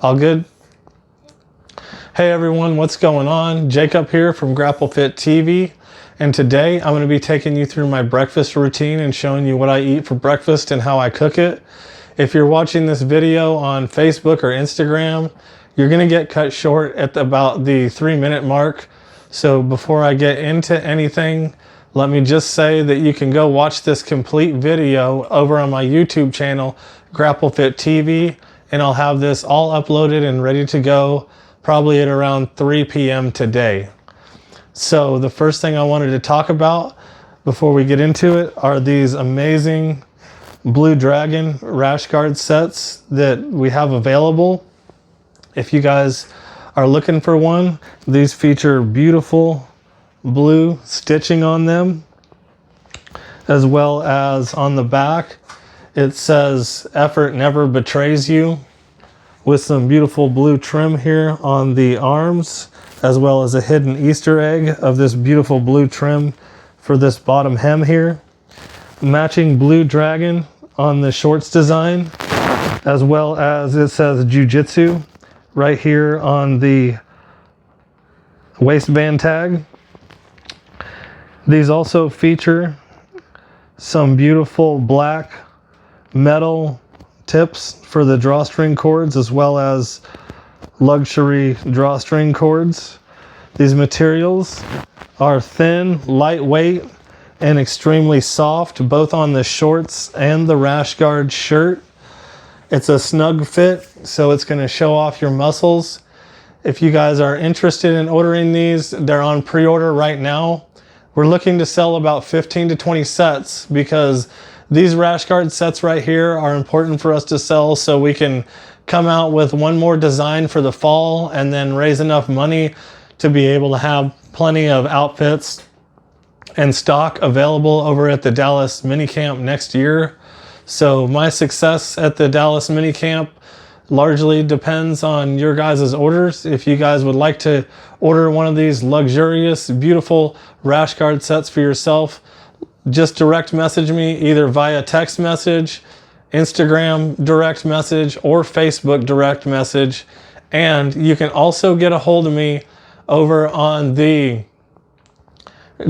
All good? Hey everyone, what's going on? Jacob here from Grapple Fit TV, and today I'm going to be taking you through my breakfast routine and showing you what I eat for breakfast and how I cook it. If you're watching this video on Facebook or Instagram, you're going to get cut short at about the 3-minute mark. So before I get into anything, let me just say that you can go watch this complete video over on my YouTube channel, Grapple Fit TV, and I'll have this all uploaded and ready to go probably at around 3 p.m. today. So the first thing I wanted to talk about before we get into it are these amazing Blue Dragon rash guard sets that we have available. If you guys are looking for one, these feature beautiful blue stitching on them, as well as on the back it says "Effort never betrays you," with some beautiful blue trim here on the arms, as well as a hidden Easter egg of this beautiful blue trim for this bottom hem here. Matching Blue Dragon on the shorts design, as well as it says Jiu-Jitsu right here on the waistband tag. These also feature some beautiful black metal tips for the drawstring cords, as well as luxury drawstring cords. These materials are thin, lightweight, and extremely soft, both on the shorts and the rash guard shirt. It's a snug fit, so it's going to show off your muscles. If you guys are interested in ordering these, they're on pre-order right now. We're looking to sell about 15 to 20 sets because these rash guard sets right here are important for us to sell, so we can come out with one more design for the fall and then raise enough money to be able to have plenty of outfits and stock available over at the Dallas minicamp next year. So my success at the Dallas minicamp largely depends on your guys' orders. If you guys would like to order one of these luxurious, beautiful rash guard sets for yourself, just direct message me either via text message, Instagram direct message, or Facebook direct message. And you can also get a hold of me over on the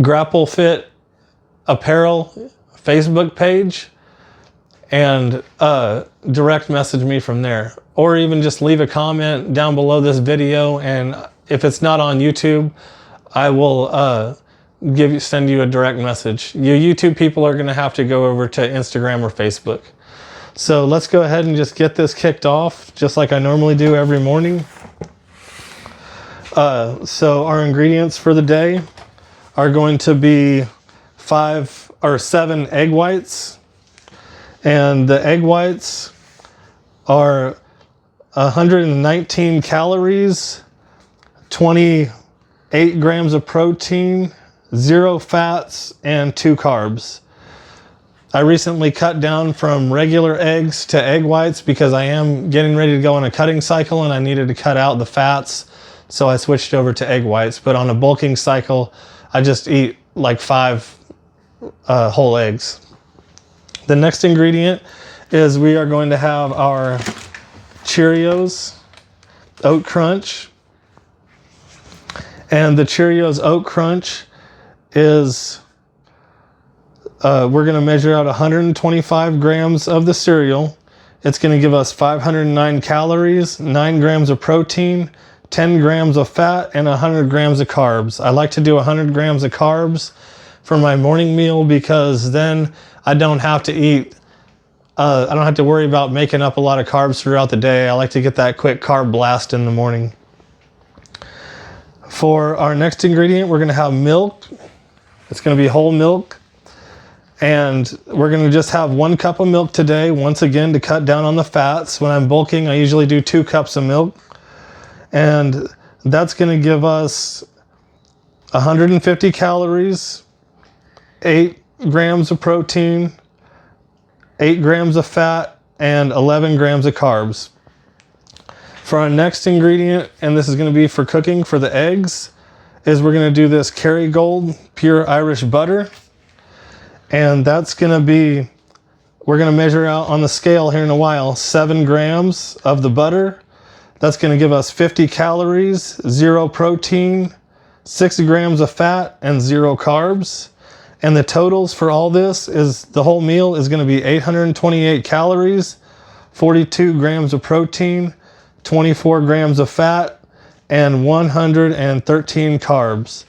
Grapple Fit apparel Facebook page and direct message me from there, or even just leave a comment down below this video, and if it's not on YouTube, I will send you a direct message. You YouTube people are going to have to go over to Instagram or Facebook. So let's go ahead and just get this kicked off, just like I normally do every morning. So our ingredients for the day are going to be 5 or 7 egg whites. And the egg whites are 119 calories, 28 grams of protein, 0 fats, and 2 carbs. I recently cut down from regular eggs to egg whites because I am getting ready to go on a cutting cycle and I needed to cut out the fats, so I switched over to egg whites. But on a bulking cycle, I just eat like 5 whole eggs. The next ingredient is we are going to have our Cheerios Oat Crunch. And the Cheerios Oat Crunch is, we're going to measure out 125 grams of the cereal. It's going to give us 509 calories, 9 grams of protein, 10 grams of fat, and 100 grams of carbs. I like to do 100 grams of carbs for my morning meal because then I don't have to eat, I don't have to worry about making up a lot of carbs throughout the day. I like to get that quick carb blast in the morning. For our next ingredient, we're going to have milk. It's going to be whole milk. And we're going to just have 1 cup of milk today, once again, to cut down on the fats. When I'm bulking, I usually do 2 cups of milk. And that's going to give us 150 calories, 8 grams of protein, 8 grams of fat, and 11 grams of carbs. For our next ingredient, and this is going to be for cooking for the eggs, is we're going to do this Kerrygold pure Irish butter. And that's going to be, we're going to measure out on the scale here in a while, 7 grams of the butter. That's going to give us 50 calories, 0 protein, 6 grams of fat, and 0 carbs. And the totals for all this is the whole meal is going to be 828 calories, 42 grams of protein, 24 grams of fat, and 113 carbs.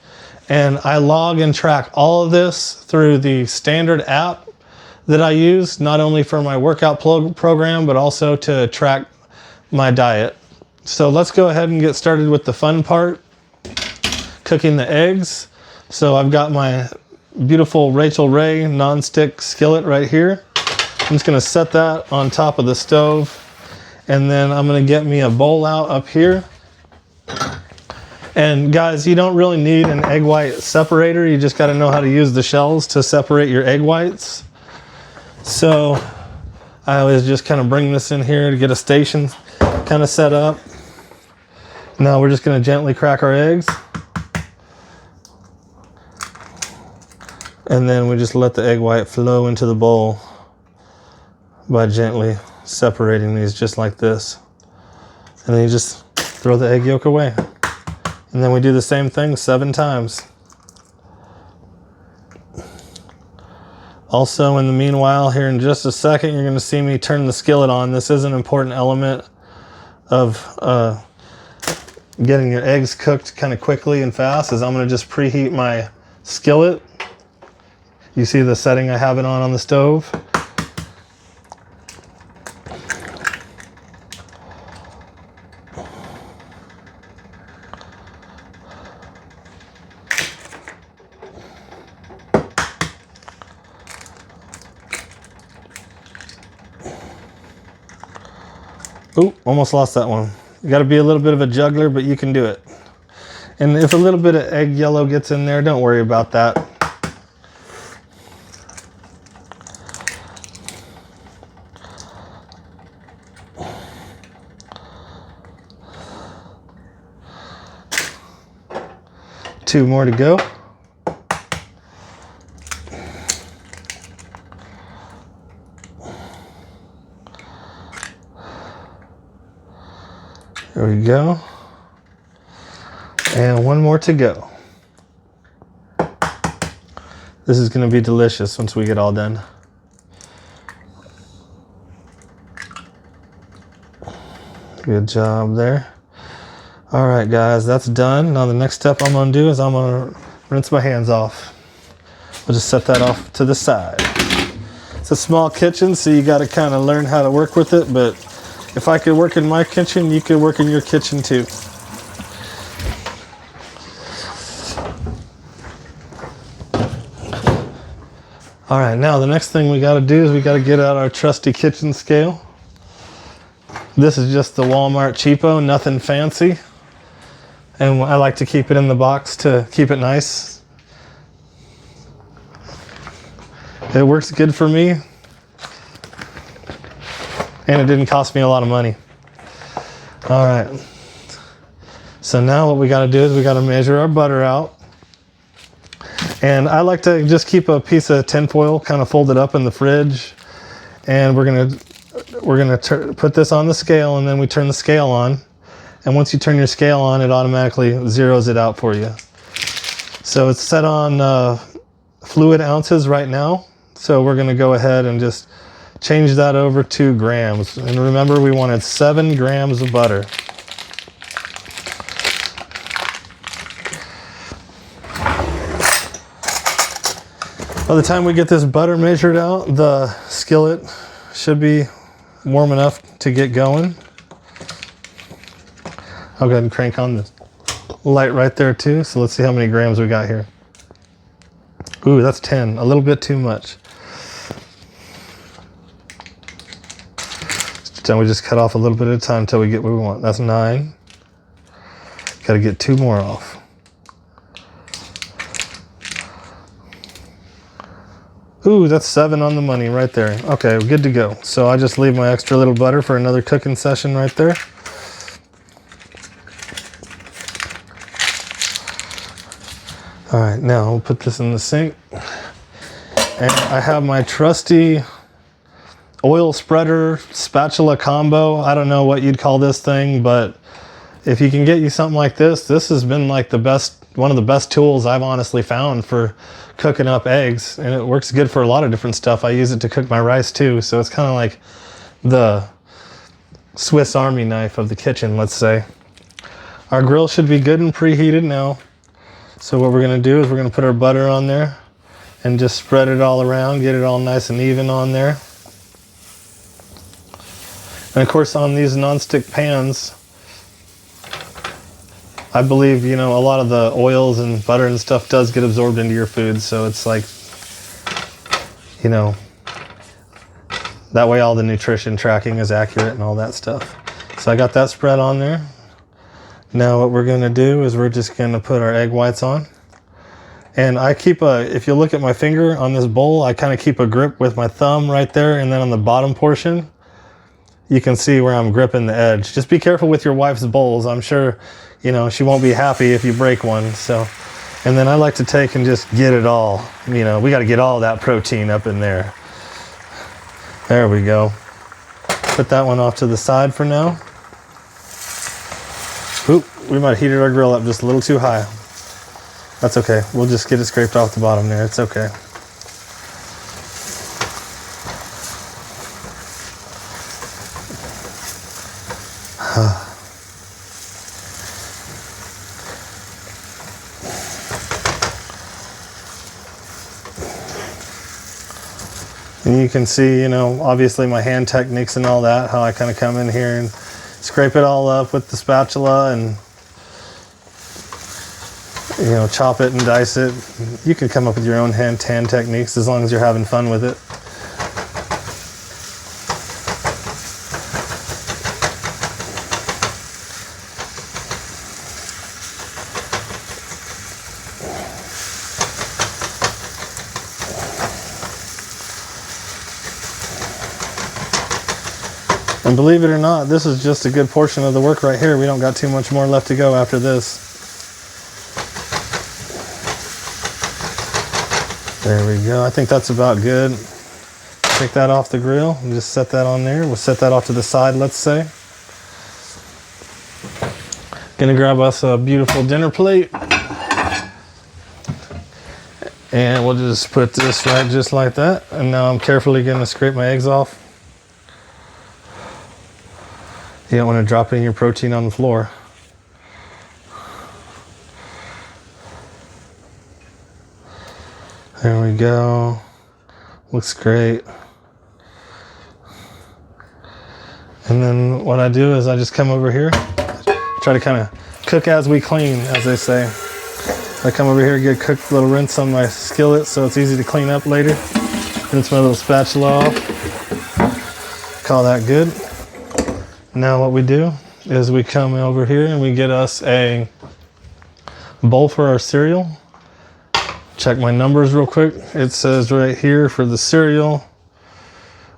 And I log and track all of this through the standard app that I use, not only for my workout program, but also to track my diet. So let's go ahead and get started with the fun part, cooking the eggs. So I've got my beautiful Rachel Ray nonstick skillet right here. I'm just gonna set that on top of the stove, and then I'm gonna get me a bowl out up here. And guys, you don't really need an egg white separator. You just gotta know how to use the shells to separate your egg whites. So I always just kind of bring this in here to get a station kind of set up. Now we're just gonna gently crack our eggs. And then we just let the egg white flow into the bowl by gently separating these just like this. And then you just throw the egg yolk away. And then we do the same thing 7 times. Also, in the meanwhile, here in just a second, you're gonna see me turn the skillet on. This is an important element of getting your eggs cooked kind of quickly and fast, is I'm gonna just preheat my skillet. You see the setting I have it on the stove. Ooh, almost lost that one. You gotta be a little bit of a juggler, but you can do it. And if a little bit of egg yellow gets in there, don't worry about that. Two more to go. There we go. And one more to go. This is going to be delicious once we get all done. Good job there. All right, guys, that's done. Now the next step I'm going to do is I'm going to rinse my hands off. We'll just set that off to the side. It's a small kitchen, so you got to kind of learn how to work with it, but if I could work in my kitchen, you could work in your kitchen too. All right, now the next thing we got to do is we got to get out our trusty kitchen scale. This is just the Walmart cheapo, nothing fancy. And I like to keep it in the box to keep it nice. It works good for me. And it didn't cost me a lot of money. All right. So now what we got to do is we got to measure our butter out. And I like to just keep a piece of tinfoil kind of folded up in the fridge. And we're gonna put this on the scale, and then we turn the scale on. And once you turn your scale on, it automatically zeroes it out for you. So it's set on fluid ounces right now. So we're gonna go ahead and just change that over to grams. And remember, we wanted 7 grams of butter. By the time we get this butter measured out, the skillet should be warm enough to get going. I'll go ahead and crank on the light right there too. So let's see how many grams we got here. Ooh, that's 10, a little bit too much. Then we just cut off a little bit at a time until we get what we want. That's 9. Got to get 2 more off. Ooh, that's 7 on the money right there. Okay, we're good to go. So I just leave my extra little butter for another cooking session right there. All right, now we'll put this in the sink. And I have my trusty oil spreader spatula combo. I don't know what you'd call this thing, but if you can get you something like this has been like one of the best tools I've honestly found for cooking up eggs, and it works good for a lot of different stuff. I use it to cook my rice too, so it's kind of like the Swiss Army knife of the kitchen, let's say. Our grill should be good and preheated now. So what we're gonna do is we're gonna put our butter on there and just spread it all around, get it all nice and even on there. And of course on these nonstick pans, I believe, you know, a lot of the oils and butter and stuff does get absorbed into your food. So it's like, you know, that way all the nutrition tracking is accurate and all that stuff. So I got that spread on there. Now what we're gonna do is we're just gonna put our egg whites on. And I keep if you look at my finger on this bowl, I kind of keep a grip with my thumb right there, and then on the bottom portion, you can see where I'm gripping the edge. Just be careful with your wife's bowls. I'm sure, you know, she won't be happy if you break one. So, and then I like to take and just get it all. You know, we got to get all that protein up in there. There we go. Put that one off to the side for now. Oop, we might have heated our grill up just a little too high. That's okay. We'll just get it scraped off the bottom there. It's okay. And you can see, you know, obviously my hand techniques and all that, how I kind of come in here and scrape it all up with the spatula and, you know, chop it and dice it. You can come up with your own hand techniques as long as you're having fun with it. And believe it or not, this is just a good portion of the work right here. We don't got too much more left to go after this. There we go. I think that's about good. Take that off the grill and just set that on there. We'll set that off to the side, let's say. Gonna grab us a beautiful dinner plate. And we'll just put this right just like that. And now I'm carefully gonna scrape my eggs off. You don't want to drop any of your protein on the floor. There we go. Looks great. And then what I do is I just come over here, try to kind of cook as we clean, as they say. I come over here, get a quick little rinse on my skillet so it's easy to clean up later. Rinse my little spatula off. Call that good. Now what we do is we come over here and we get us a bowl for our cereal. Check my numbers real quick. It says right here for the cereal,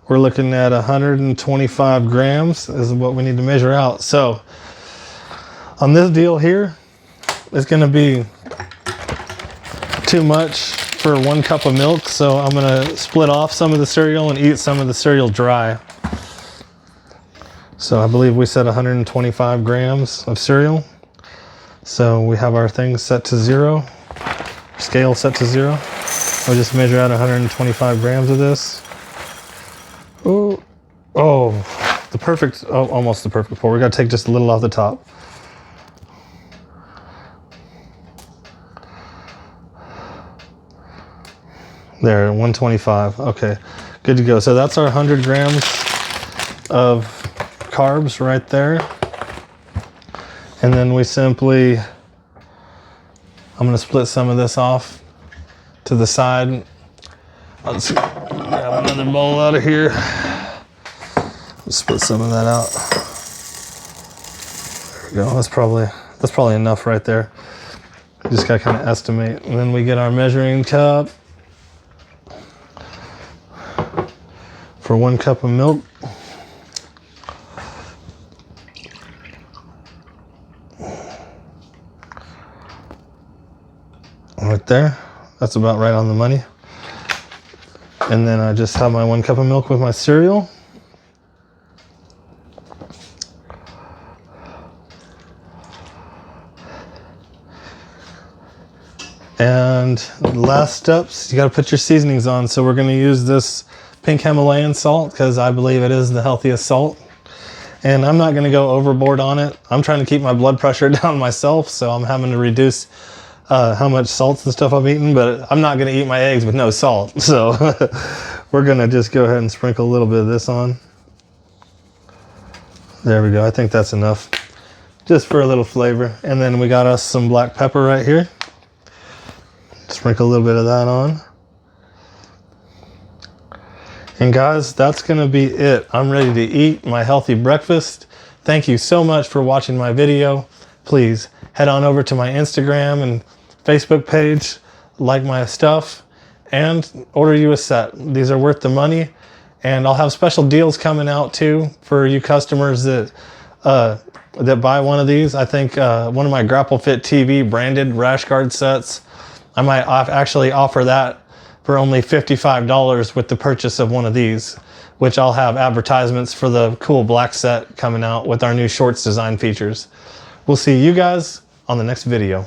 we're looking at 125 grams is what we need to measure out. So on this deal here, it's gonna be too much for 1 cup of milk. So I'm gonna split off some of the cereal and eat some of the cereal dry. So I believe we said 125 grams of cereal. So we have our thing set to 0, scale set to 0. We'll just measure out 125 grams of this. Oh, almost the perfect pour. We gotta take just a little off the top. There, 125, okay, good to go. So that's our 100 grams of carbs right there. And then we simply, I'm gonna split some of this off to the side. Let's grab another bowl out of here. Split some of that out. There we go, that's probably enough right there. Just gotta kind of estimate. And then we get our measuring cup for 1 cup of milk. Right there, that's about right on the money. And then I just have my 1 cup of milk with my cereal. And last steps, you got to put your seasonings on. So we're going to use this pink Himalayan salt because I believe it is the healthiest salt. And I'm not going to go overboard on it. I'm trying to keep my blood pressure down myself, so I'm having to reduce how much salts and stuff I'm eating, but I'm not going to eat my eggs with no salt. So we're going to just go ahead and sprinkle a little bit of this on. There we go. I think that's enough just for a little flavor. And then we got us some black pepper right here. Sprinkle a little bit of that on. And guys, that's gonna be it. I'm ready to eat my healthy breakfast. Thank you so much for watching my video. Please head on over to my Instagram and Facebook page, like my stuff, and order you a set. These are worth the money. And I'll have special deals coming out too for you customers that buy one of these. I think one of my Grapple Fit TV branded rash guard sets, I might actually offer that for only $55 with the purchase of one of these, which I'll have advertisements for the cool black set coming out with our new shorts design features. We'll see you guys on the next video.